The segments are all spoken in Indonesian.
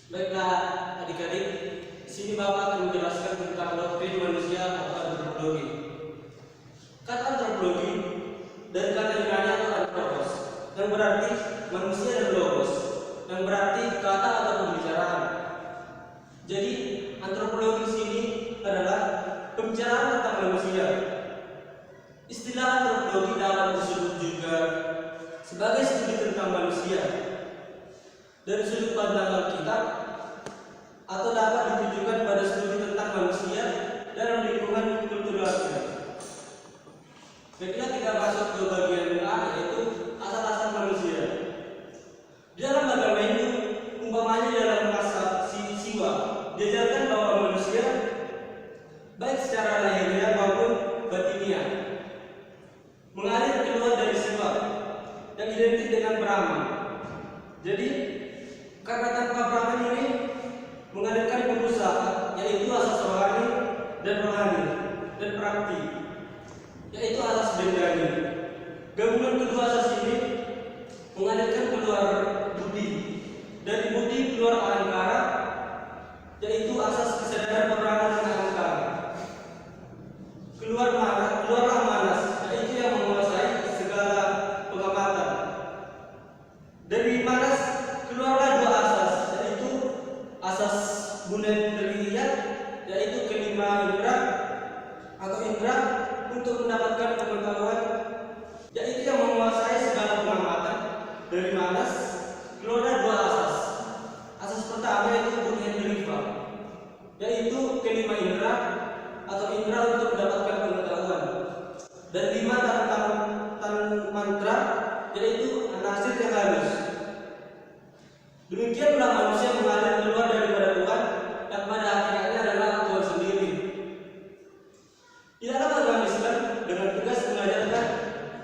Baiklah adik-adik, di sini Bapak akan menjelaskan tentang doktrin manusia atau antropologi. Kata antropologi dari kata Yunani atau anthropos, yang berarti manusia dan logos, yang berarti kata atau pembicaraan. Jadi antropologi di sini adalah pembicaraan tentang manusia. Istilah antropologi dapat disebut juga sebagai studi tentang manusia dari sudut pandang Alkitab, atau dapat ditujukan pada studi tentang manusia dalam lingkungan kulturalnya. Baiklah, kita masuk ke bagian A, yaitu asal-asal manusia. Di dalam agama Hindu, umpamanya dalam masa siwa, diajarkan bahwa manusia baik secara lahiriah maupun batiniah mengalir keluar dari siwa yang identik dengan Brahma. Jadi karena tanpa Brahman ini mengalirkan berusaha, yaitu asas rohani dan rohani dan prakti, yaitu asas bendani. Gabungan kedua asas ini mengalirkan keluar budi, dari budi keluar ahankara, yaitu asas kesadaran perangan dan ahankara. Keluarlah manas, yaitu yang menguasai segala pengamatan. Dari manas keluarlah dua asas, yaitu asas bunadriyat, yaitu kelima indera atau indera untuk mendapatkan pengetahuan, yaitu yang menguasai segala pengamatan. Dari manas keluarlah dua asas. Asas pertama yaitu bunadriva, yaitu kelima indera atau indera untuk mendapatkan pengetahuan. Dan lima tan mantra, yaitu anasir yang halus. Demikianlah manusia mengalir keluar daripada Tuhan yang pada hakikatnya adalah Tuhan sendiri. Di dalam agama Islam dengan tegas mengajarkan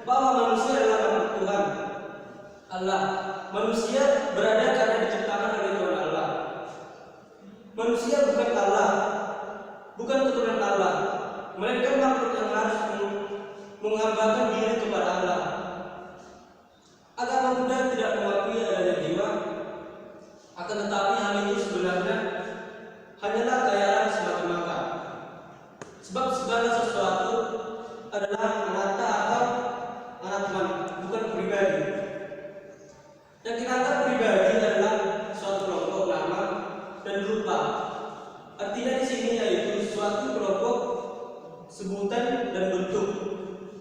bahwa manusia adalah makhluk Tuhan Allah. Manusia berada karena diciptakan oleh Tuhan Allah. Manusia bukan Allah, bukan keturunan Allah, melainkan makhluk yang harus menghambakan diri kepada Allah. Agama Buddha tidak mengakui adanya jiwa, akan tetapi hal itu sebenarnya hanyalah khayalan semata-mata. Sebab segala sesuatu adalah anatta atau anatman, bukan pribadi. Yang kita pribadi adalah suatu kelompok nama dan rupa. Artinya di sini yaitu suatu kelompok sebutan dan bentuk.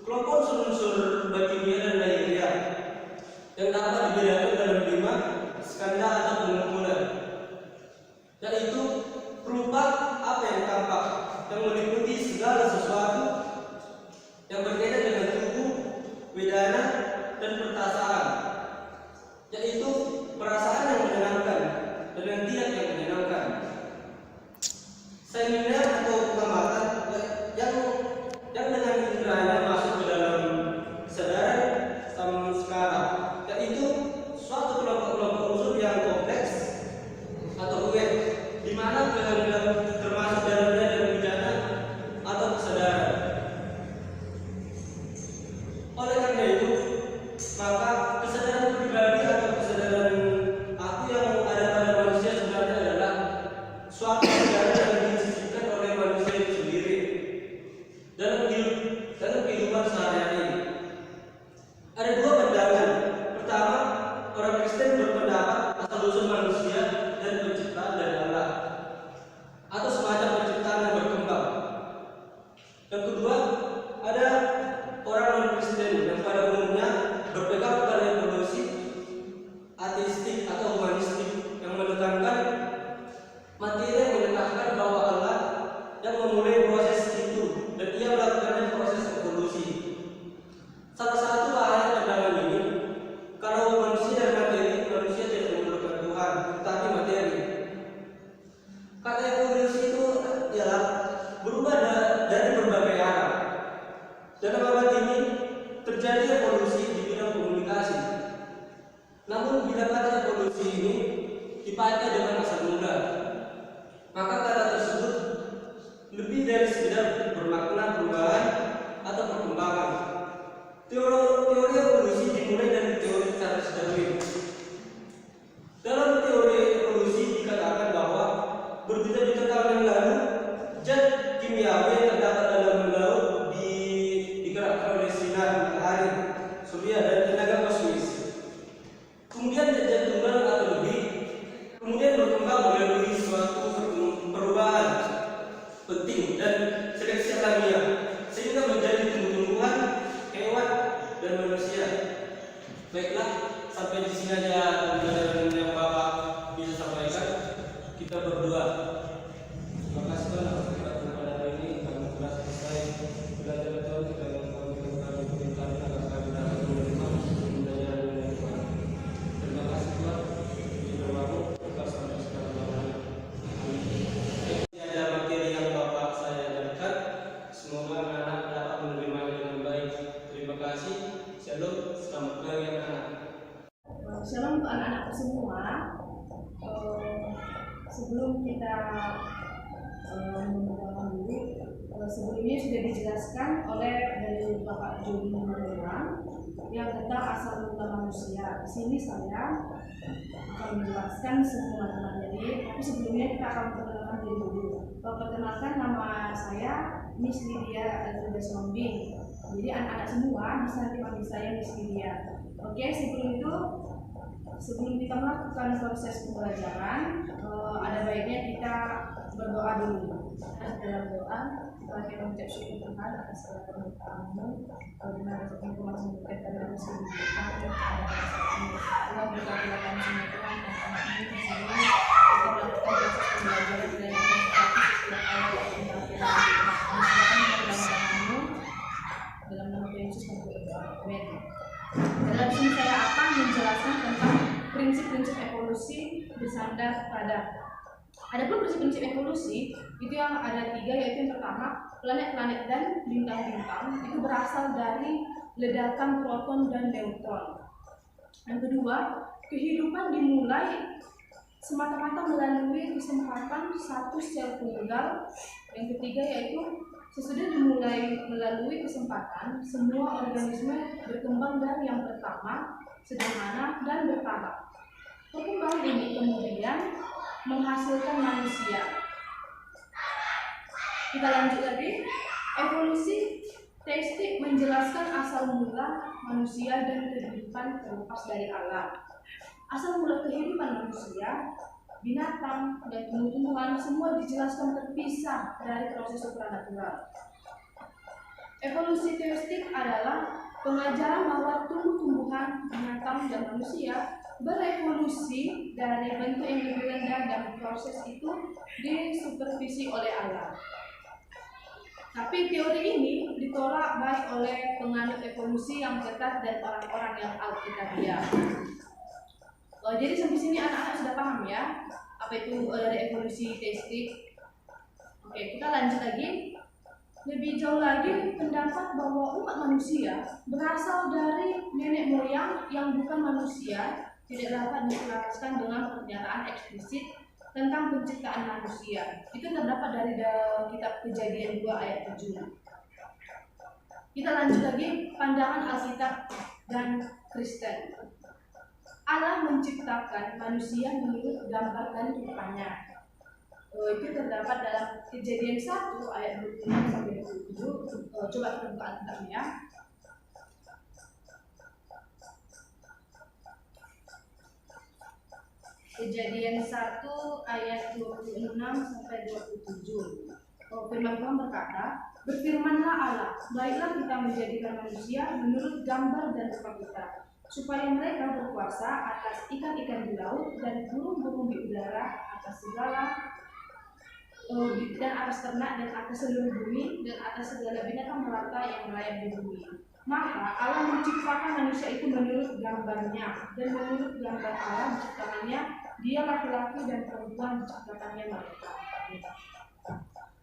Kelompok unsur batiniah dan lahiriah yang dapat dibedakan dalam lima skala atau pengumpulan, yaitu berupa apa yang tampak, yang meliputi segala sesuatu yang berkaitan dengan tubuh, wedana, dan perasaan, yaitu perasaan yang menyenangkan dan yang tidak yang menyenangkan. Seminar atau pengamatan yang dengan inderanya masuk ke dalam kesadaran samskara, yaitu suatu kelompok-kelompok unsur yang kompleks atau web, di mana kehendak termasuk dalamnya dan bidana atau kesadaran. Oleh karena itu, maka kesadaran pribadi atau kesadaran aku yang ada pada manusia sebenarnya adalah suatu kesadaran yang disisipkan oleh manusia itu sendiri dalam kehidupan sehari-hari. Ada dua pandangan. Pertama, orang Kristen berpendapat asal-usul manusia dan penciptaan dari Allah, atau semacam penciptaan yang berkembang. Yang kedua, ada orang non-Kristen yang pada umumnya berpegang pada evolusi ateistik atau humanistik yang menekankan materi yang menyatakan bahwa Allah yang memulai proses itu dan ia melakukan proses evolusi. Salah satu bahaya pandangan ini, kalau manusia dan materi, manusia tidak memerlukan Tuhan, tetapi materi. Kata evolusi itu ialah berubah dari berbagai arah. Dalam abad ini terjadi evolusi di bidang komunikasi. Namun bila kata evolusi ini dipakai dengan asal mula, maka kata tersebut lebih dari sekedar bermakna perubahan atau perkembangan. Teori evolusi dimulai dari teori Charles Darwin. Dalam teori evolusi dikatakan berjuta-juta tahun yang lalu, zat kimiawi yang terdapat dalam laut digerakkan oleh sinar matahari, surya, dan tenaga kosmis. Kemudian zat-zat tunggal atau lebih kemudian berkembang melalui suatu perubahan penting dan seleksi alamiah sehingga menjadi tumbuh-tumbuhan, hewan, dan manusia. Baiklah, sampai di sini aja pembelajaran yang Bapak bisa sampaikan. Kita berdoa. Terima kasih Tuhan atas kesempatan pada hari ini. Kami telah selesai belajar Tuhan, kita yang kami perintahkan agar kami dapat menerima pembelajaran yang Tuhan. Terima kasih Tuhan. Di doamu kita sampai sekarang. Ini ada materi yang Bapak saya ajarkan. Semoga anak-anak dapat menerimanya dengan baik. Terima kasih. Shalom. Selamat pagi anak-anak. Shalom untuk anak-anak semua. Sebelum kita memulai dulu, sebelumnya sudah dijelaskan oleh dari Bapak Joni Manulang yang tentang asal mula manusia. Di sini saya akan menjelaskan teman-teman. Tapi sebelumnya kita akan perkenalkan diri dulu. Perkenalkan, nama saya Miss Lydia Elvira Sombing. Jadi anak-anak semua bisa dipanggil saya Miss Lydia. Oke, sebelum kita melakukan proses pembelajaran, ada baiknya kita berdoa dulu. Dalam doa kita mengucap syukur Tuhan atas segala keberkahan-Mu, di mana Tuhan mempertemukan dalam segala kehidupan Tuhan berkati kami semua Tuhan dan anak-anak di sini kita melakukan proses pembelajaran dan setiap awal yang kita dalam dalam nama Yesus kami berdoa. Amin. Dalam sini saya akan menjelaskan tentang prinsip-prinsip evolusi bersandar pada. Adapun prinsip-prinsip evolusi itu yang ada 3, yaitu yang pertama, planet-planet dan bintang-bintang itu berasal dari ledakan proton dan neutron. Yang kedua, kehidupan dimulai semata-mata melalui kesempatan satu sel tunggal. Yang ketiga yaitu sesudah dimulai melalui kesempatan, semua organisme berkembang dari yang pertama, sederhana, dan bertahap. Perkembangan ini kemudian menghasilkan manusia. Kita lanjut lagi. Evolusi teistik menjelaskan asal mula manusia dan kehidupan terlepas dari alam. Asal mula kehidupan manusia, binatang, dan tumbuh-tumbuhan semua dijelaskan terpisah dari proses supranatural. Evolusi teistik adalah pengajaran bahwa tumbuh-tumbuhan, binatang, dan manusia berevolusi dari bentuk yang lebih rendah dan proses itu disupervisi oleh alam. Tapi teori ini ditolak baik oleh penganut evolusi yang ketat dan orang-orang yang alkitabiah. Jadi sampai sini anak-anak sudah paham ya apa itu dari evolusi teistik. Oke, kita lanjut lagi. Lebih jauh lagi, pendapat bahwa umat manusia berasal dari nenek moyang yang bukan manusia tidak dapat diselaraskan dengan pernyataan eksplisit tentang penciptaan manusia. Itu terdapat dari kitab Kejadian 2 ayat 7. Kita lanjut lagi, pandangan Alkitab dan Kristen. Allah menciptakan manusia menurut gambar dan rupanya. Itu terdapat dalam Kejadian 1 ayat 26 sampai 27. Coba kita buka Alkitabnya. Kejadian 1 ayat 26 sampai 27. Firman Tuhan berkata, "Berfirmanlah Allah, baiklah kita menjadikan manusia menurut gambar dan rupa kita, supaya mereka berkuasa atas ikan-ikan di laut dan burung-burung di udara, atas segala dan atas ternak dan atas seluruh bumi dan atas segala binatang melata yang melayang di bumi." Maka Allah menciptakan manusia itu menurut gambarnya, dan menurut gambar Allah diciptakannya, dia laki-laki dan perempuan diciptakannya mereka.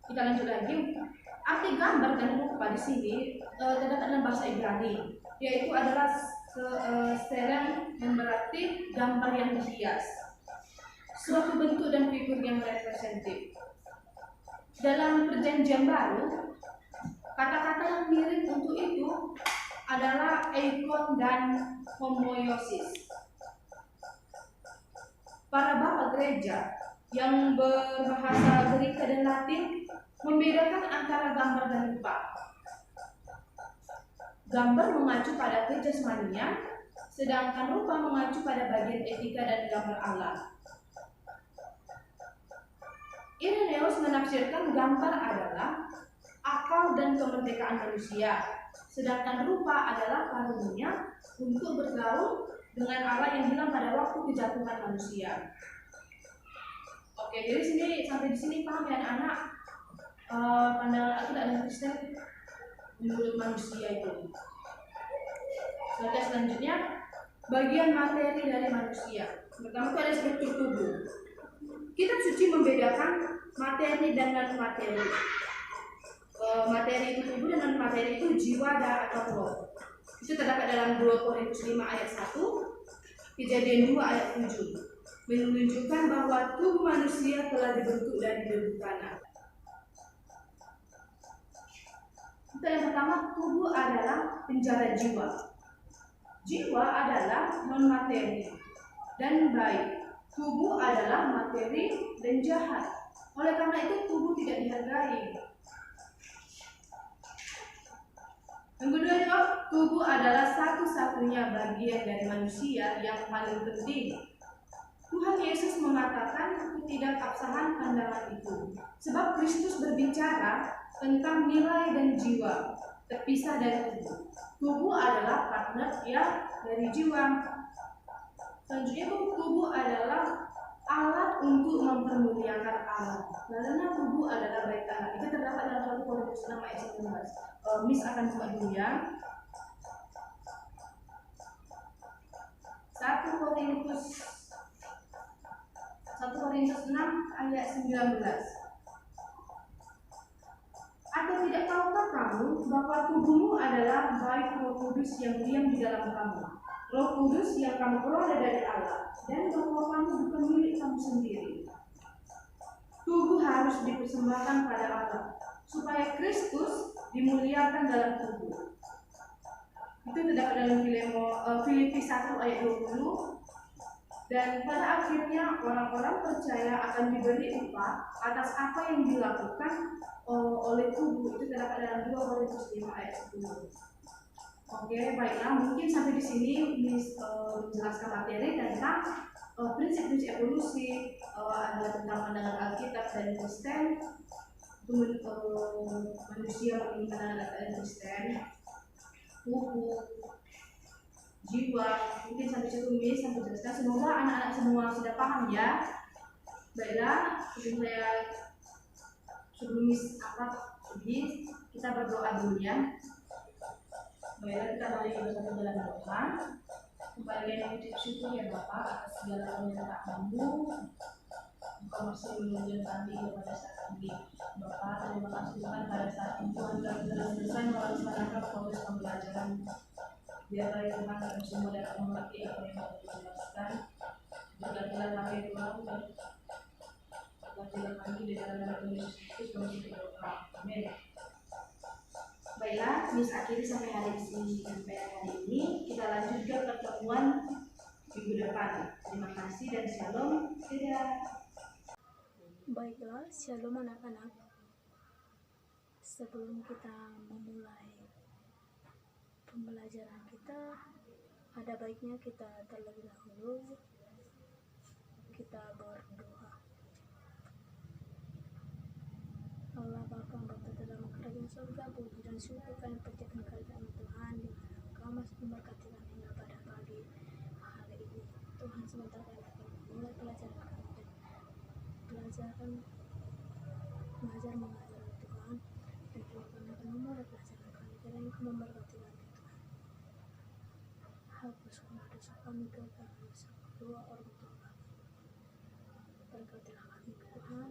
Kita lanjut lagi. Arti gambar dan rupa di sini terdapat dalam bahasa Ibrani, yaitu adalah stelem yang berarti gambar yang dihias, suatu bentuk dan figur yang representatif. Dalam Perjanjian Baru, kata-kata yang mirip untuk itu adalah eikon dan homoiosis. Para bapak gereja yang berbahasa Greek dan Latin membedakan antara gambar dan rupa. Gambar mengacu pada kejasmanian, sedangkan rupa mengacu pada bagian etika dan gambar Allah. Irenaeus menafsirkan gambar adalah akal dan kemerdekaan manusia, sedangkan rupa adalah karunia untuk bergaul dengan Allah yang hilang pada waktu kejatuhan manusia. Oke, jadi sampai di sini paham ya anak-anak pandangan akidah dan Kristen menurut manusia itu. Selanjutnya bagian materi dari manusia. Pertama itu ada struktur tubuh. Kitab suci membedakan materi dan non materi. Materi itu tubuh dan non materi itu jiwa dan atau roh. Itu terdapat dalam 2 Korintus 5 ayat 1, Kejadian 2 ayat 7, menunjukkan bahwa tubuh manusia telah dibentuk dari debu tanah. Untuk yang pertama, tubuh adalah penjara jiwa. Jiwa adalah non materi dan baik. Tubuh adalah materi dan jahat. Oleh karena itu tubuh tidak dihargai. Yang kedua, tubuh adalah satu-satunya bagian dari manusia yang paling penting. Tuhan Yesus mengatakan ketidakabsahan pandangan itu, sebab Kristus berbicara tentang nilai dan jiwa terpisah dari tubuh. Tubuh adalah partner ya dari jiwa. Selanjutnya tubuh adalah alat untuk mempermuliakan Allah. Karena tubuh adalah bait Allah. Itu terdapat dalam 1 Korintus 6 ayat 19. Miss akan buka dulu ya. 1 Korintus 6 ayat 19. Atau tidak tahukah kamu bahwa tubuhmu adalah bait Roh Kudus yang diam di dalam kamu? Roh Kudus yang kamu peroleh dari Allah, dan bahwa kamu bukan milik kamu sendiri. Tubuh harus dipersembahkan pada Allah, supaya Kristus dimuliakan dalam tubuh. Itu terdapat dalam Filipi 1 ayat 20. Dan pada akhirnya orang-orang percaya akan diberi upah atas apa yang dilakukan oleh tubuh. Itu terdapat dalam 2 Korintus 5 ayat 10. Oke, baiklah, mungkin sampai di sini menjelaskan materi tentang prinsip-prinsip evolusi, adalah tentang pandangan Alkitab dan Kristen. Manusia memiliki pandangan Kristen, tubuh, jiwa. Mungkin sampai situ sampai jelaskan. Semoga anak-anak semua sudah paham ya. Baiklah, sebelum kita berdoa dulu ya. Baiklah, kita balik bersatu dalam doa. Kembali yang ucap syukur ya Bapak atas segala permintaanmu. Engkau masih menunjukkan kami kepada saat ini. Bapak, terima kasih Tuhan pada saat ini Tuhan telah selesai melaksanakan proses pembelajaran. Biarlah Tuhan kami semua dapat mengerti apa yang telah dijelaskan. Berkatilah kami Tuhan, berkatilah kami di dalam nama Tuhan Yesus Kristus kami berdoa. Amin. Baiklah, Miss akhiri sampai hari ini. Kita lanjut ke pertemuan minggu depan. Terima kasih dan shalom. Dadah. Baiklah, shalom anak-anak. Sebelum kita memulai pembelajaran kita, ada baiknya kita terlebih dahulu kita berdoa. Allah Bapa Bapa dalam kerajaan surga, puji dan syukur kami panjatkan kerajaan Tuhan, di mana Engkau masih memberkati kami hingga pada pagi hari ini. Tuhan, sebentar kami akan memulai pelajaran kami dan mengajar mengajar Tuhan, dan Tuhan akan memulai pelajaran kami dan Engkau memberkati kami Tuhan. Hapuskanlah dosa kami, Tuhan, dosa kedua orang tua kami. Berkatilah kami Tuhan,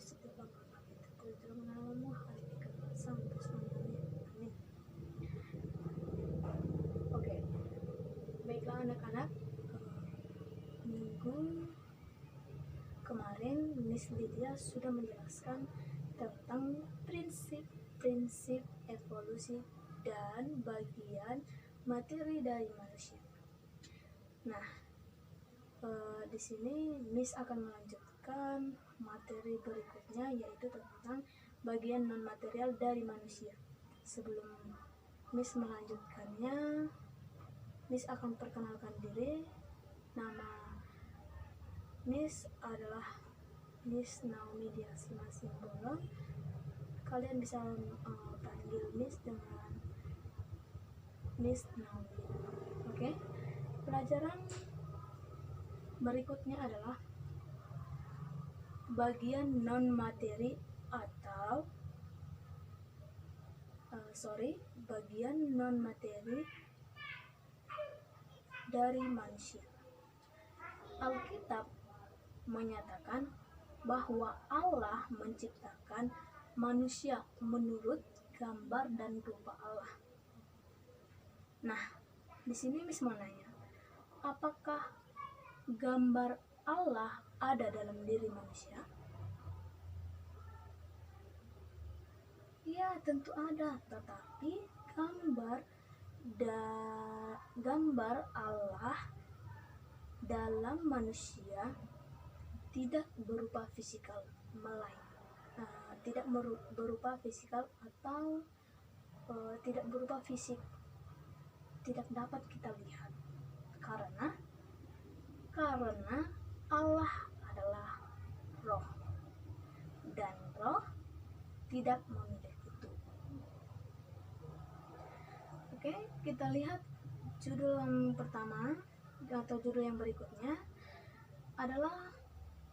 setiap langkah kami terus dalam namamu hari ini kami sampai selamanya. Amin. Oke, baiklah anak-anak, minggu kemarin Miss Lydia sudah menjelaskan tentang prinsip-prinsip evolusi dan bagian materi dari manusia. Nah, Di sini Miss akan melanjutkan materi berikutnya, yaitu tentang bagian non material dari manusia. Sebelum Miss melanjutkannya, Miss akan perkenalkan diri. Nama Miss adalah Miss Naomi Diasma Simbolo. Kalian bisa panggil Miss dengan Miss Naomi. Oke. Pelajaran berikutnya adalah bagian non materi atau bagian non materi dari manusia. Alkitab menyatakan bahwa Allah menciptakan manusia menurut gambar dan rupa Allah. Nah, di sini Miss mau nanya, apakah gambar Allah ada dalam diri manusia? Ya, tentu ada, tetapi gambar Allah dalam manusia tidak berupa fisikal, tidak berupa fisikal atau tidak berupa fisik, tidak dapat kita lihat karena Allah adalah roh dan roh tidak memiliki itu. Oke, kita lihat judul yang pertama atau judul yang berikutnya adalah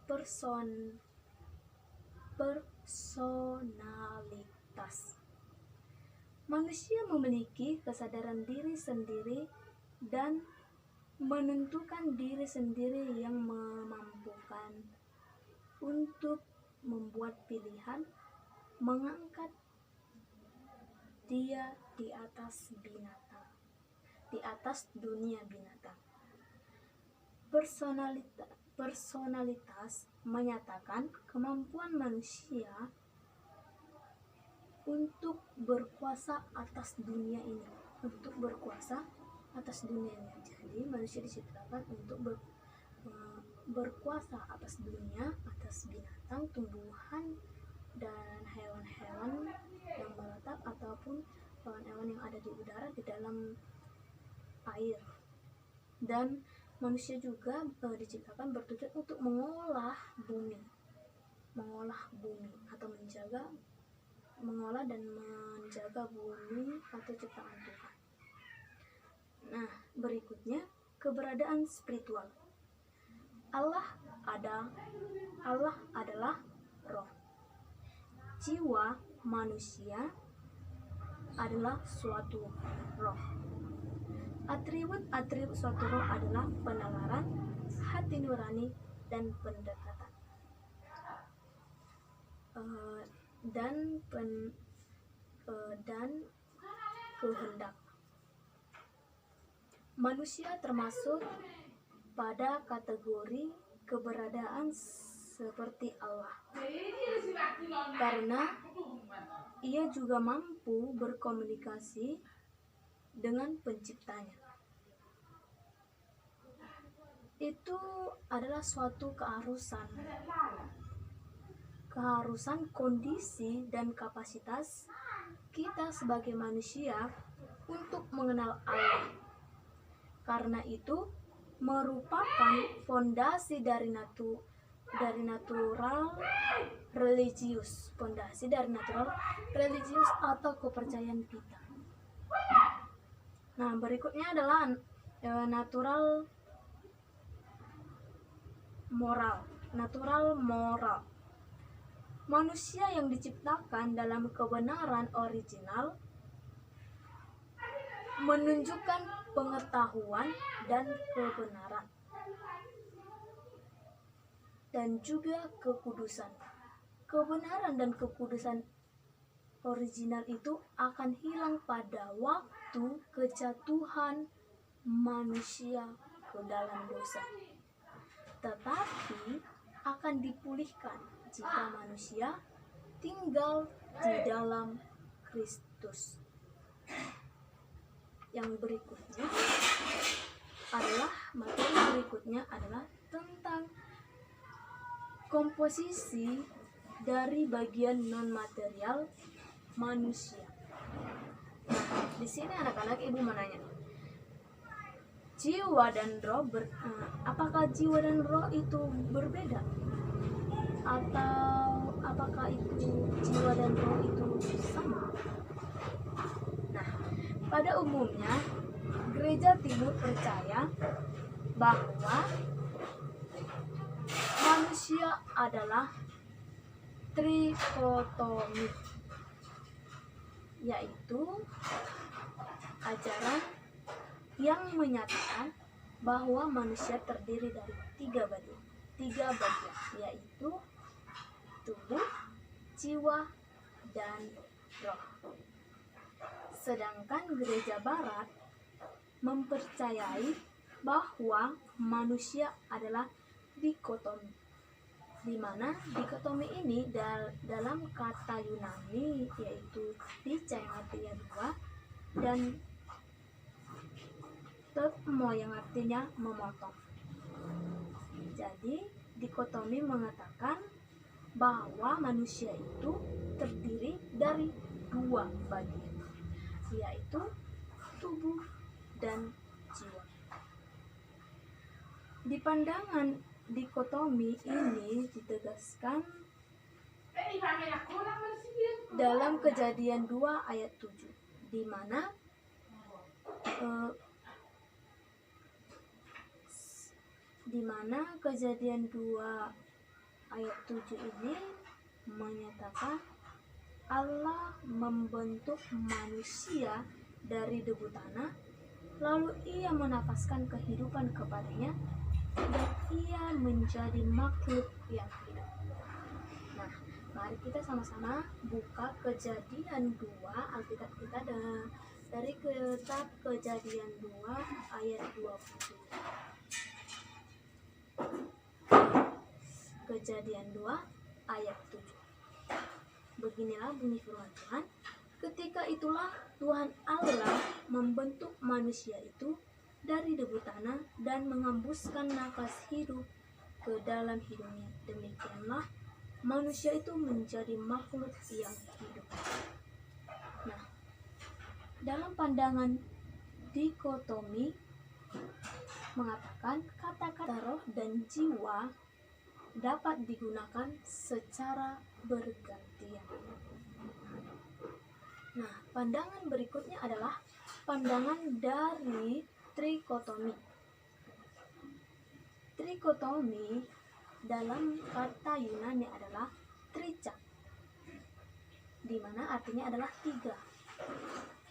personalitas. Manusia memiliki kesadaran diri sendiri dan menentukan diri sendiri yang memampukan untuk membuat pilihan, mengangkat dia di atas binatang, di atas dunia binatang. Personalitas menyatakan kemampuan manusia untuk berkuasa atas dunia ini, Jadi manusia diciptakan untuk berkuasa atas dunia, atas binatang, tumbuhan, dan hewan-hewan yang meratap ataupun hewan-hewan yang ada di udara, di dalam air. Dan manusia juga diciptakan bertujuan untuk mengolah bumi atau mengolah dan menjaga bumi atau ciptaan Tuhan. Nah, berikutnya keberadaan spiritual. Allah adalah roh. Jiwa manusia adalah suatu roh. Atribut suatu roh adalah penalaran, hati nurani, dan pendekatan. Dan kehendak. Manusia termasuk pada kategori keberadaan seperti Allah, karena ia juga mampu berkomunikasi dengan penciptanya. Itu adalah suatu keharusan kondisi dan kapasitas kita sebagai manusia untuk mengenal Allah. Karena itu merupakan fondasi dari natural religius atau kepercayaan kita. Nah, berikutnya adalah natural moral. Manusia yang diciptakan dalam kebenaran original menunjukkan pengetahuan dan kebenaran dan juga kekudusan. Kebenaran dan kekudusan original itu akan hilang pada waktu kejatuhan manusia ke dalam dosa, tetapi akan dipulihkan jika manusia tinggal di dalam Kristus. Yang berikutnya adalah materi berikutnya adalah tentang komposisi dari bagian non material manusia. Nah, di sini anak-anak ibu menanya, jiwa dan roh apakah jiwa dan roh itu berbeda? Atau apakah itu jiwa dan roh itu sama? Nah, pada umumnya Gereja Timur percaya bahwa manusia adalah trikotomi, yaitu ajaran yang menyatakan bahwa manusia terdiri dari tiga bagian, yaitu tubuh, jiwa, dan roh. Sedangkan Gereja Barat mempercayai bahwa manusia adalah dikotomi, di mana dikotomi ini dalam kata Yunani yaitu dicha yang artinya dua dan topmo yang artinya memotong. Jadi dikotomi mengatakan bahwa manusia itu terdiri dari dua bagian, yaitu tubuh dan jiwa. Di pandangan dikotomi ini ditegaskan dalam Kejadian 2 ayat 7, di mana Kejadian 2 ayat 7 ini menyatakan Allah membentuk manusia dari debu tanah, lalu ia menapaskan kehidupan kepadanya dan ia menjadi makhluk yang hidup. Nah, mari kita sama-sama buka Kejadian 2, Alkitab kita dari kitab Kejadian 2 ayat 20. Kejadian 2 ayat 7. Beginilah bunyi firman Tuhan. Ketika itulah Tuhan Allah membentuk manusia itu dari debu tanah dan mengembuskan nafas hidup ke dalam hidungnya. Demikianlah manusia itu menjadi makhluk yang hidup. Nah, dalam pandangan dikotomi mengatakan kata-kata roh dan jiwa dapat digunakan secara bergantian. Nah, pandangan berikutnya adalah pandangan dari trikotomi. Trikotomi dalam kata Yunani adalah tricha, di mana artinya adalah tiga,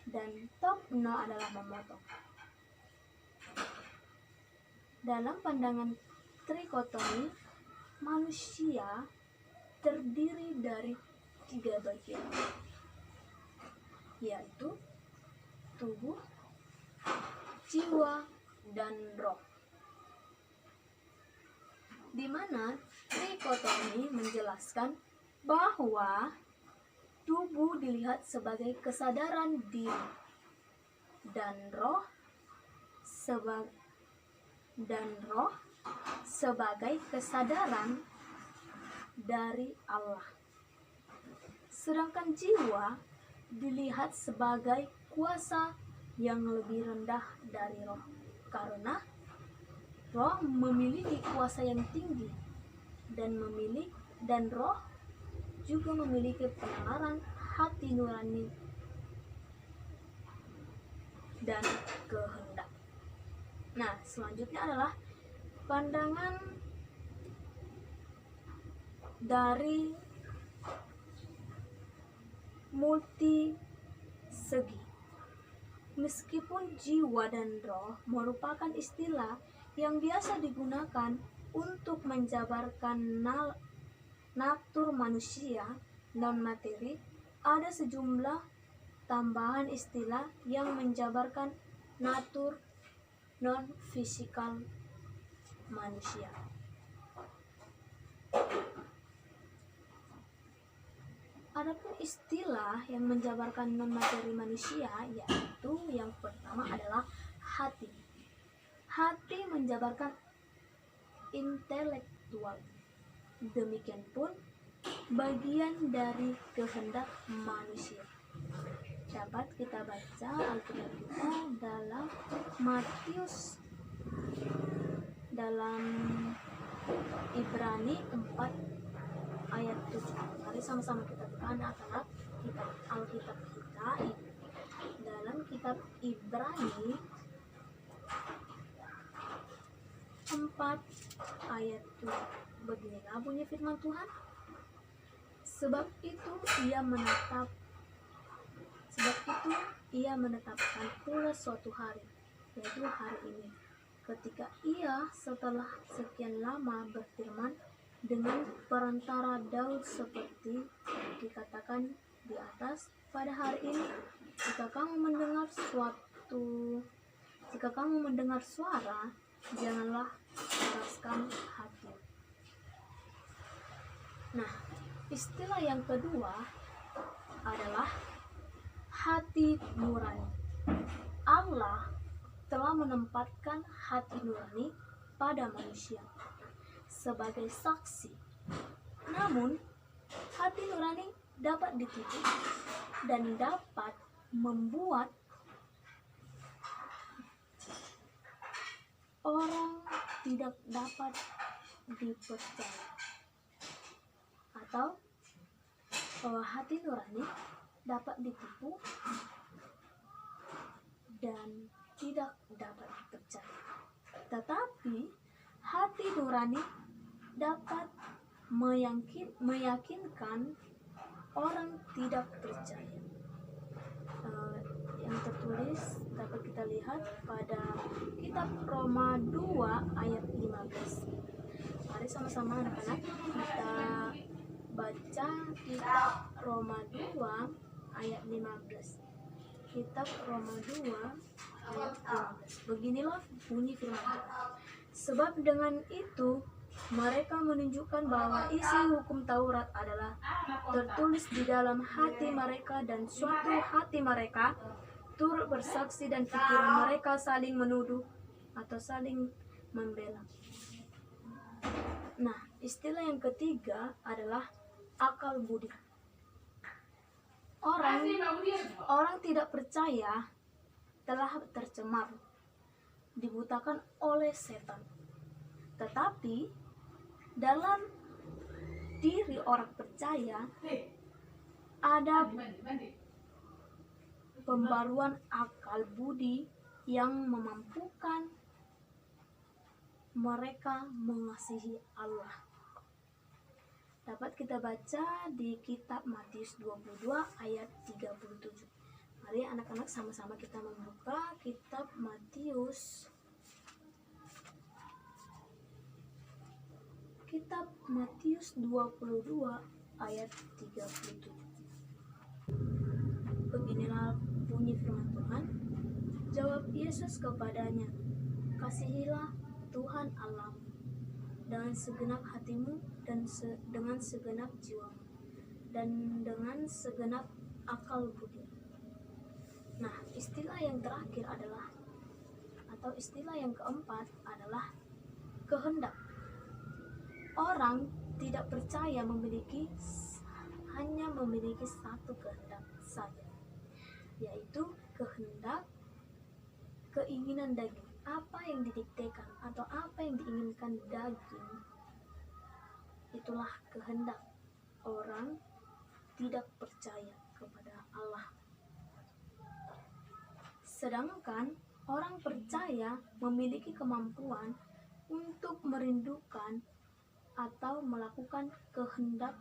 dan topno adalah memotong. Dalam pandangan trikotomi, manusia terdiri dari tiga bagian, yaitu tubuh, jiwa, dan roh. Di mana trikotomi menjelaskan bahwa tubuh dilihat sebagai kesadaran diri dan roh sebagai kesadaran dari Allah. Sedangkan jiwa dilihat sebagai kuasa yang lebih rendah dari roh, karena roh memiliki kuasa yang tinggi dan roh juga memiliki penalaran hati nurani dan kehendak. Nah, selanjutnya adalah pandangan dari multi segi. Meskipun jiwa dan roh merupakan istilah yang biasa digunakan untuk menjabarkan natur manusia non-materi, ada sejumlah tambahan istilah yang menjabarkan natur non-fisikal manusia. Adapun istilah yang menjabarkan non-materi manusia, yaitu yang pertama adalah hati. Hati menjabarkan intelektual. Demikian pun bagian dari kehendak manusia. Dapat kita baca Alkitab kita dalam Matius, dalam Ibrani 4 ayat 7. Mari sama-sama kita buka anak-anak kitab Alkitab kita dalam kitab Ibrani 4 ayat 7. Beginilah bunyi firman Tuhan. Sebab itu ia menetapkan pula suatu hari, yaitu hari ini, ketika ia setelah sekian lama berfirman dengan perantara Daud seperti dikatakan di atas, pada hari ini jika kamu mendengar suara, janganlah keraskan hati. Nah, istilah yang kedua adalah hati nurani. Allah telah menempatkan hati nurani pada manusia sebagai saksi. Namun, hati nurani dapat ditipu dan dapat membuat orang tidak dapat dipercaya. Atau hati nurani dapat ditipu dan tidak dapat dipercaya. Tetapi hati nurani dapat meyakinkan orang tidak percaya. Yang tertulis dapat kita lihat pada kitab Roma 2 ayat 15. Mari sama-sama anak-anak kita baca kitab Roma 2 ayat 15. Kitab Roma 2 ayat 15. Beginilah bunyi firman Tuhan. Sebab dengan itu mereka menunjukkan bahwa isi hukum Taurat adalah tertulis di dalam hati mereka, dan suatu hati mereka turut bersaksi, dan pikiran mereka saling menuduh atau saling membela. Nah, istilah yang ketiga adalah akal budi. Orang tidak percaya telah tercemar, dibutakan oleh setan. Tetapi dalam diri orang percaya ada pembaruan akal budi yang memampukan mereka mengasihi Allah. Dapat kita baca di kitab Matius 22 ayat 37. Mari anak-anak sama-sama kita membuka kitab Matius 22 ayat 37. Beginilah bunyi firman Tuhan. Jawab Yesus kepadanya, kasihilah Tuhan Allahmu dengan segenap hatimu dan dengan segenap jiwamu dan dengan segenap akal budi. Nah, istilah yang terakhir adalah, atau istilah yang keempat adalah kehendak. Orang tidak percaya hanya memiliki satu kehendak saja, yaitu kehendak keinginan daging. Apa yang didiktekan atau apa yang diinginkan daging, itulah kehendak. Orang tidak percaya kepada Allah. Sedangkan orang percaya memiliki kemampuan untuk merindukan atau melakukan kehendak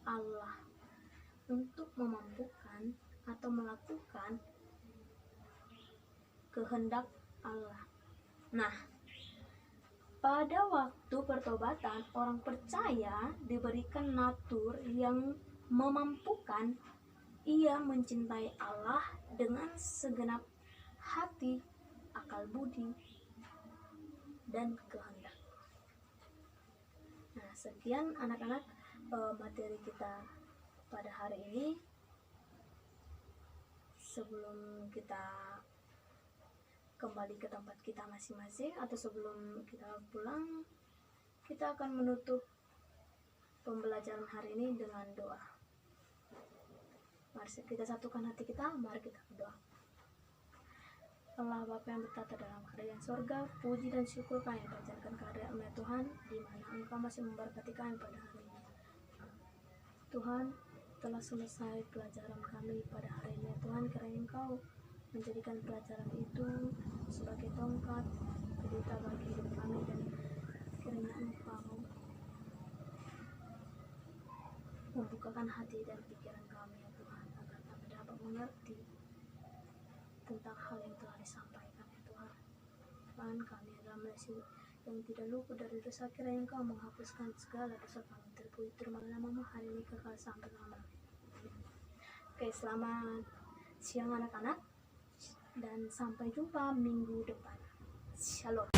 Allah, untuk memampukan atau melakukan kehendak Allah. Nah, pada waktu pertobatan, orang percaya diberikan natur yang memampukan ia mencintai Allah dengan segenap hati, akal budi, dan kehendak. Nah, sekian anak-anak materi kita pada hari ini. Sebelum kita kembali ke tempat kita masing-masing, atau sebelum kita pulang, kita akan menutup pembelajaran hari ini dengan doa. Mari kita satukan hati kita, mari kita berdoa. Allah Bapa yang bertata dalam kerajaan sorga, puji dan syukur kami panjatkan kehadirat-Mu ya Tuhan, di mana Engkau masih memberkati kami pada hari ini. Tuhan, telah selesai pelajaran kami pada hari ini ya Tuhan, kiranya Engkau menjadikan pelajaran itu sebagai tongkat pelita bagi hidup kami, dan kiranya Engkau membukakan hati dan pikiran kami ya Tuhan, agar kami dapat mengerti tentang hal yang telah disampaikan ya Tuhan. Tuhan, kami adalah manusia yang tidak luput dari dosa, kiranya Engkau menghapuskan segala dosa kami. Terpuji terima namamu hari ini kekal sampai lamanya. Oke, selamat siang anak-anak, dan sampai jumpa minggu depan. Shalom.